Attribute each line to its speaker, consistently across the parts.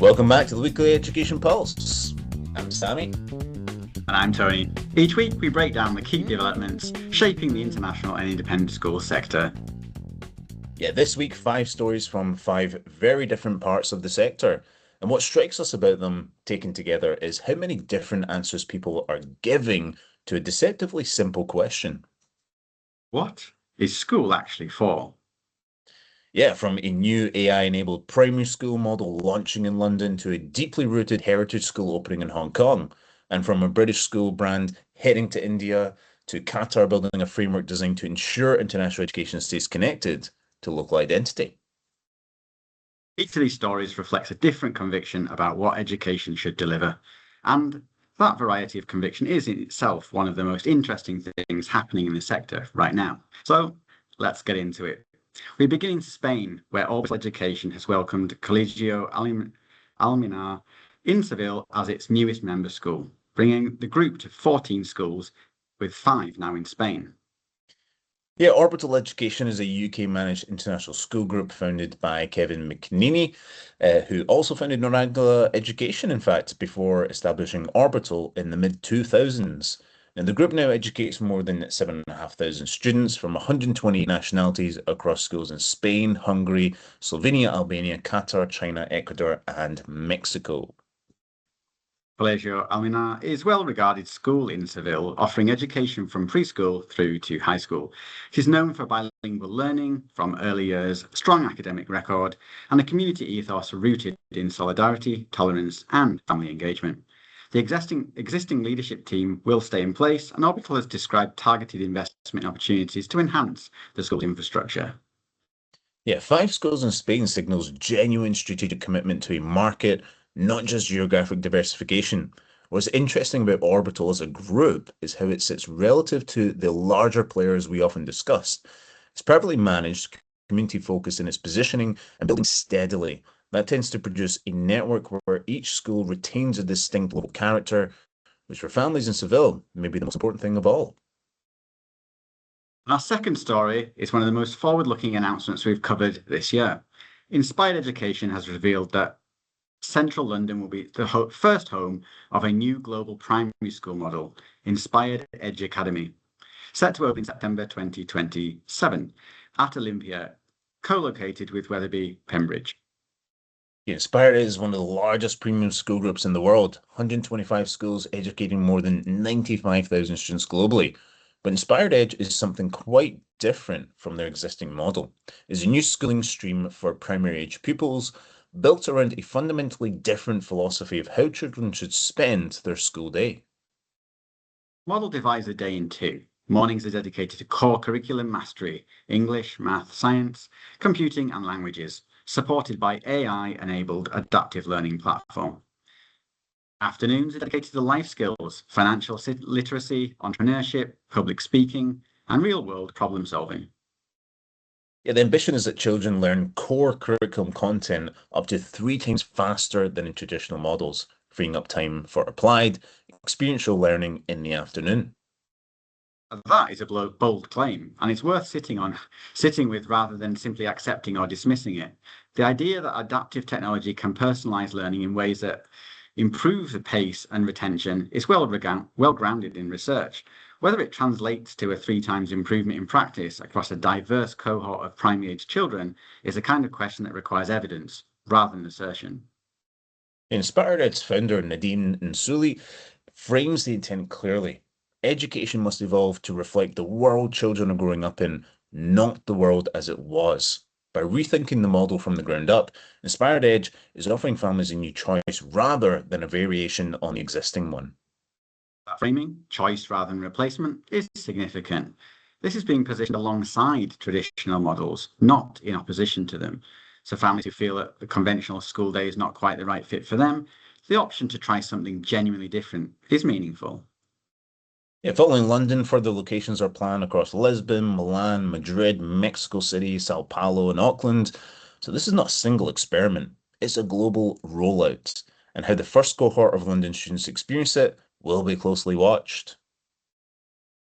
Speaker 1: Welcome back to the Weekly Education Pulse. I'm Sammy.
Speaker 2: And I'm Tony. Each week we break down the key developments shaping the international and independent school sector.
Speaker 1: Yeah, this week, 5 stories from 5 very different parts of the sector. And what strikes us about them taken together is how many different answers people are giving to a deceptively simple question.
Speaker 2: What is school actually for?
Speaker 1: Yeah, from a new AI-enabled primary school model launching in London to a deeply rooted heritage school opening in Hong Kong, and from a British school brand heading to India to Qatar building a framework designed to ensure international education stays connected to local identity.
Speaker 2: Each of these stories reflects a different conviction about what education should deliver. And that variety of conviction is in itself one of the most interesting things happening in the sector right now. So let's get into it. We begin in Spain, where Orbital Education has welcomed Colegio Alminar in Seville as its newest member school, bringing the group to 14 schools, with 5 now in Spain.
Speaker 1: Yeah, Orbital Education is a UK-managed international school group founded by Kevin McNeely, who also founded Orbital Education, in fact, before establishing Orbital in the mid-2000s. And the group now educates more than 7,500 students from 128 nationalities across schools in Spain, Hungary, Slovenia, Albania, Qatar, China, Ecuador, and Mexico.
Speaker 2: Colegio Alminar is a well-regarded school in Seville, offering education from preschool through to high school. It is known for bilingual learning from early years, strong academic record, and a community ethos rooted in solidarity, tolerance, and family engagement. The existing leadership team will stay in place, and Orbital has described targeted investment opportunities to enhance the school's infrastructure.
Speaker 1: Yeah, 5 schools in Spain signals genuine strategic commitment to a market, not just geographic diversification. What's interesting about Orbital as a group is how it sits relative to the larger players we often discuss. It's privately managed, community focused in its positioning, and building steadily. That tends to produce a network where each school retains a distinct local character, which for families in Seville may be the most important thing of all.
Speaker 2: Our second story is one of the most forward-looking announcements we've covered this year. Inspired Education has revealed that Central London will be the first home of a new global primary school model, Inspired Edge Academy, set to open in September 2027 at Olympia, co-located with Wetherby, Pembridge.
Speaker 1: Inspired is one of the largest premium school groups in the world, 125 schools educating more than 95,000 students globally. But Inspired Edge is something quite different from their existing model. It's a new schooling stream for primary age pupils built around a fundamentally different philosophy of how children should spend their school day.
Speaker 2: Model divides the day in two. Mornings are dedicated to core curriculum mastery, English, math, science, computing and languages, supported by AI-enabled adaptive learning platform. Afternoons are dedicated to life skills, financial literacy, entrepreneurship, public speaking, and real-world problem solving.
Speaker 1: Yeah, the ambition is that children learn core curriculum content up to 3 times faster than in traditional models, freeing up time for applied, experiential learning in the afternoon.
Speaker 2: That is a bold claim, and it's worth sitting with rather than simply accepting or dismissing it. The idea that adaptive technology can personalize learning in ways that improve the pace and retention is well grounded in research. Whether it translates to a 3 times improvement in practice across a diverse cohort of primary age children is a kind of question that requires evidence rather than assertion.
Speaker 1: Inspired Ed's founder, Nadine Nsuli, frames the intent clearly. Education must evolve to reflect the world children are growing up in, not the world as it was. By rethinking the model from the ground up, Inspired Edge is offering families a new choice rather than a variation on the existing one.
Speaker 2: That framing, choice rather than replacement, is significant. This is being positioned alongside traditional models, not in opposition to them. So families who feel that the conventional school day is not quite the right fit for them, the option to try something genuinely different is meaningful.
Speaker 1: Yeah, following London, further locations are planned across Lisbon, Milan, Madrid, Mexico City, Sao Paulo, and Auckland. So this is not a single experiment, it's a global rollout. And how the first cohort of London students experience it will be closely watched.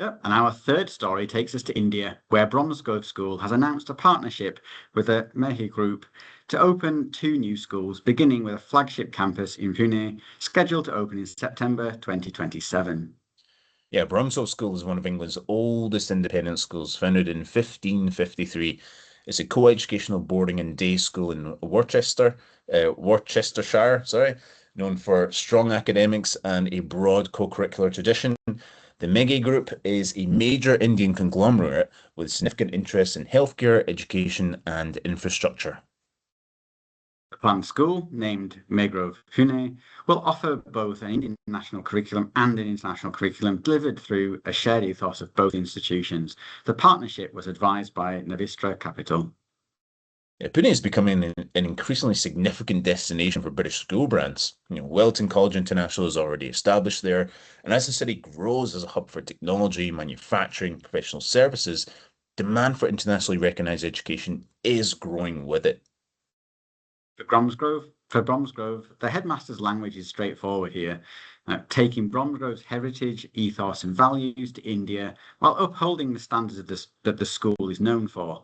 Speaker 2: Yep. And our third story takes us to India, where Bromsgrove School has announced a partnership with the Mehi Group to open two new schools, beginning with a flagship campus in Pune, scheduled to open in September 2027.
Speaker 1: Yeah, Bromsgrove School is one of England's oldest independent schools, founded in 1553. It's a co-educational boarding and day school in Worcestershire, known for strong academics and a broad co-curricular tradition. The Meghe Group is a major Indian conglomerate with significant interests in healthcare, education, and infrastructure.
Speaker 2: The planned school, named Megrove Pune, will offer both an Indian national curriculum and an international curriculum delivered through a shared ethos of both institutions. The partnership was advised by Navistra Capital.
Speaker 1: Yeah, Pune is becoming an increasingly significant destination for British school brands. Welton College International is already established there, and as the city grows as a hub for technology, manufacturing, professional services, demand for internationally recognized education is growing with it.
Speaker 2: For Bromsgrove, the headmaster's language is straightforward here, taking Bromsgrove's heritage, ethos, and values to India while upholding the standards that the school is known for.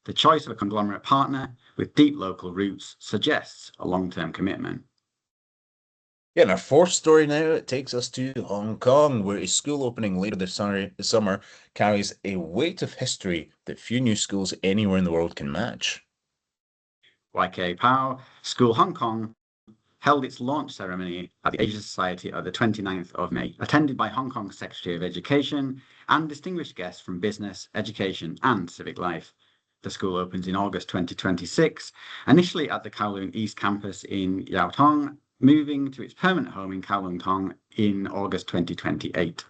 Speaker 2: The choice of a conglomerate partner with deep local roots suggests a long-term commitment.
Speaker 1: Yeah, and our fourth story now, it takes us to Hong Kong, where a school opening later this summer carries a weight of history that few new schools anywhere in the world can match.
Speaker 2: YK Pao School Hong Kong held its launch ceremony at the Asia Society on the 29th of May, attended by Hong Kong's Secretary of Education and distinguished guests from business, education, and civic life. The school opens in August 2026, initially at the Kowloon East campus in Yau Tong, moving to its permanent home in Kowloon Tong in August 2028.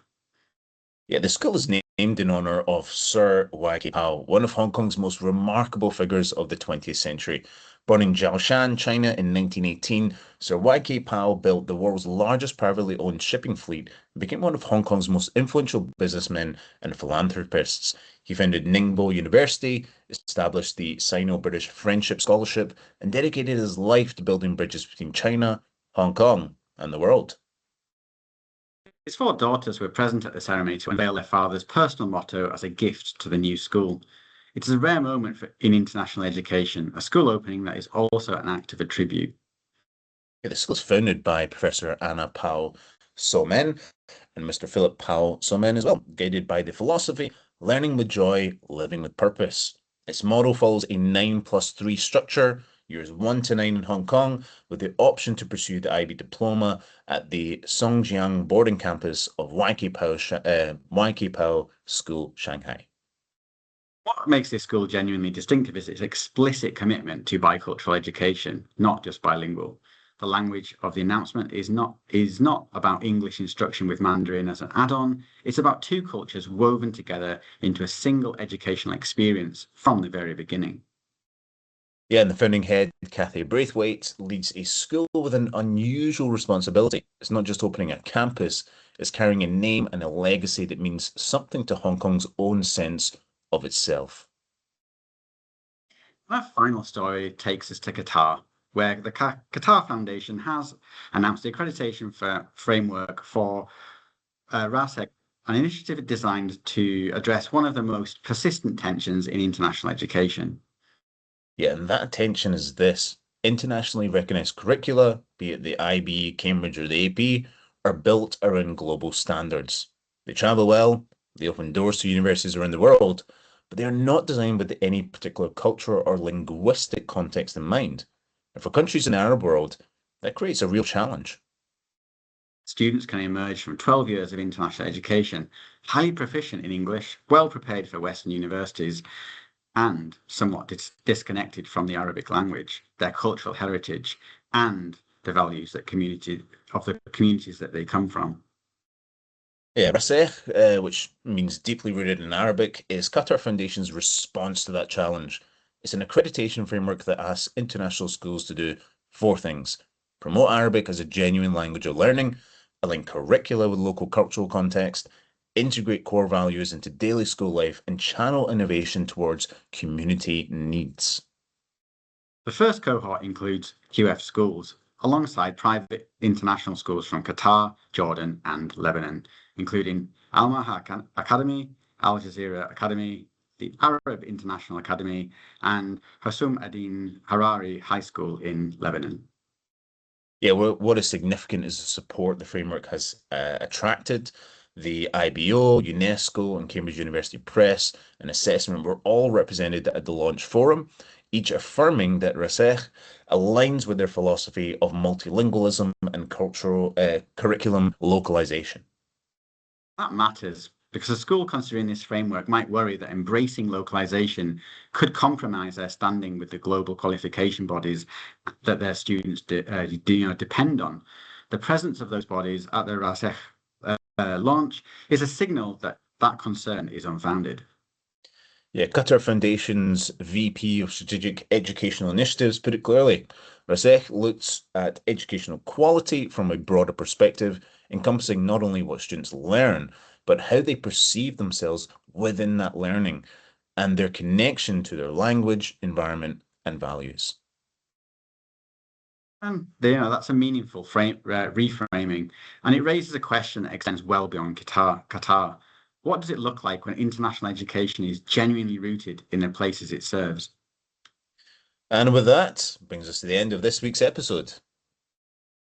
Speaker 1: Yeah, the school is named in honor of Sir Y.K. Pao, one of Hong Kong's most remarkable figures of the 20th century. Born in Jiaoshan, China in 1918, Sir Y.K. Pao built the world's largest privately owned shipping fleet and became one of Hong Kong's most influential businessmen and philanthropists. He founded Ningbo University, established the Sino-British Friendship Scholarship, and dedicated his life to building bridges between China, Hong Kong, and the world.
Speaker 2: His four daughters were present at the ceremony to unveil their father's personal motto as a gift to the new school. It is a rare moment in international education, a school opening that is also an act of a tribute.
Speaker 1: Yeah, the school was founded by Professor Anna Pao Somen and Mr. Philip Pao Somen as well, guided by the philosophy, learning with joy, living with purpose. Its model follows a 9+3 structure, years 1 to 9 in Hong Kong, with the option to pursue the IB diploma at the Songjiang boarding campus of YK Pao School, Shanghai.
Speaker 2: What makes this school genuinely distinctive is its explicit commitment to bicultural education, not just bilingual. The language of the announcement is not about English instruction with Mandarin as an add-on. It's about two cultures woven together into a single educational experience from the very beginning.
Speaker 1: Yeah, and the founding head, Cathy Braithwaite, leads a school with an unusual responsibility. It's not just opening a campus, it's carrying a name and a legacy that means something to Hong Kong's own sense of itself.
Speaker 2: Our final story takes us to Qatar, where the Qatar Foundation has announced the accreditation framework for RASEC, an initiative designed to address one of the most persistent tensions in international education.
Speaker 1: Yeah, and that attention is this. Internationally recognized curricula, be it the IB, Cambridge, or the AP, are built around global standards. They travel well, they open doors to universities around the world, but they are not designed with any particular cultural or linguistic context in mind. And for countries in the Arab world, that creates a real challenge.
Speaker 2: Students can emerge from 12 years of international education, highly proficient in English, well prepared for Western universities, and somewhat disconnected from the Arabic language, their cultural heritage, and the values that the communities that they come from.
Speaker 1: Yeah, Rasech, which means deeply rooted in Arabic, is Qatar Foundation's response to that challenge. It's an accreditation framework that asks international schools to do four things: promote Arabic as a genuine language of learning, align curricula with local cultural context, integrate core values into daily school life, and channel innovation towards community needs.
Speaker 2: The first cohort includes QF schools, alongside private international schools from Qatar, Jordan, and Lebanon. including Alma Academy, Al Jazeera Academy, the Arab International Academy, and Husum Adin Harari High School in Lebanon.
Speaker 1: Yeah, what is significant is the support the framework has attracted. The IBO, UNESCO, and Cambridge University Press and Assessment were all represented at the launch forum, each affirming that Rasech aligns with their philosophy of multilingualism and cultural curriculum localization.
Speaker 2: That matters because a school considering this framework might worry that embracing localization could compromise their standing with the global qualification bodies that their students depend on. The presence of those bodies at the Rasech launch is a signal that that concern is unfounded.
Speaker 1: Yeah, Qatar Foundation's VP of Strategic Educational Initiatives put it clearly. Rasech looks at educational quality from a broader perspective, encompassing not only what students learn, but how they perceive themselves within that learning and their connection to their language, environment, and values.
Speaker 2: That's a meaningful reframing, and it raises a question that extends well beyond Qatar. What does it look like when international education is genuinely rooted in the places it serves?
Speaker 1: And with that, brings us to the end of this week's episode.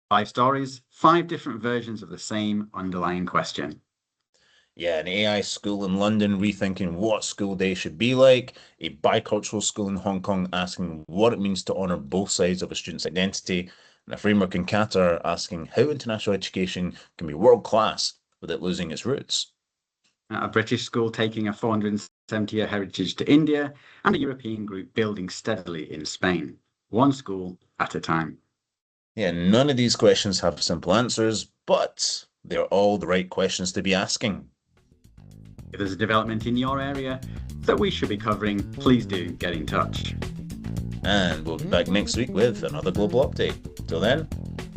Speaker 2: 5 stories, 5 different versions of the same underlying question.
Speaker 1: Yeah, an AI school in London rethinking what school day should be like, a bicultural school in Hong Kong asking what it means to honor both sides of a student's identity, and a framework in Qatar asking how international education can be world-class without losing its roots.
Speaker 2: A British school taking a 470-year heritage to India, and a European group building steadily in Spain, one school at a time.
Speaker 1: Yeah, none of these questions have simple answers, but they're all the right questions to be asking.
Speaker 2: If there's a development in your area that we should be covering, please do get in touch.
Speaker 1: And we'll be back next week with another global update. Till then,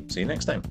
Speaker 1: see you next time.